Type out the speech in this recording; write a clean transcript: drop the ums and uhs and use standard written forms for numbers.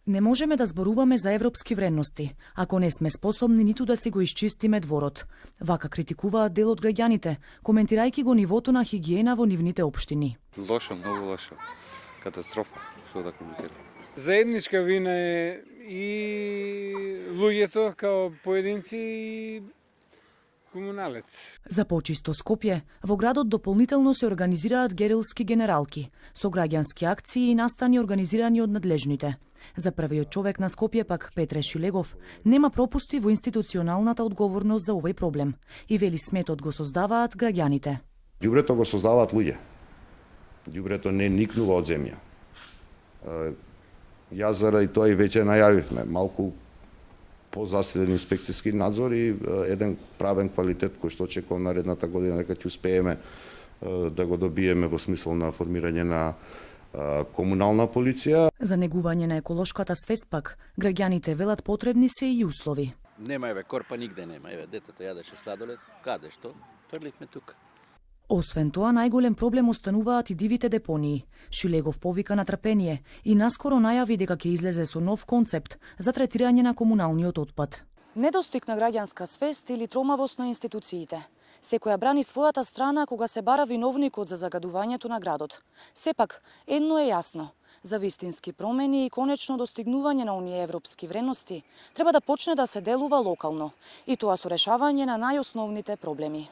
Не можеме да зборуваме за европски вредности, ако не сме способни ниту да си го исчистиме дворот. Вака критикуваат дел од граѓаните, коментирајќи го нивото на хигиена во нивните општини. Лошо, многу лошо. Катастрофа, што да коментирам. Заедничка вина е и луѓето као поединци и комуналец. За почисто Скопје, во градот дополнително се организираат герилски генералки, со граѓански акции и настани организирани од надлежните. За првиот човек на Скопје пак, Петре Шилегов, нема пропусти во институционалната одговорност за овој проблем и вели сметот го создаваат граѓаните. Ѓубрето го создаваат луѓе. Ѓубрето не никнува од земја. Јас заради тоа и веќе најавивме малку позасилен инспекцијски надзор и еден правен квалитет кој што очекувам наредната година дека ќе успееме да го добиеме во смисол на формирање на комунална полиција. За негување на еколошката свест пак, граѓаните велат потребни се и услови. Нема корпа нигде нема. Детето јадеше сладолед, каде што? Фрливме тука. Освен тоа, најголем проблем остануваат и дивите депонии. Шилегов повика на трпение и наскоро најави дека ќе излезе со нов концепт за третирање на комуналниот отпад. Недостиг на граѓанска свест или тромавост на институциите. Секоја брани својата страна кога се бара виновникот за загадувањето на градот. Сепак, едно е јасно. За вистински промени и конечно достигнување на оние европски вредности, треба да почне да се делува локално, и тоа со решавање на најосновните проблеми.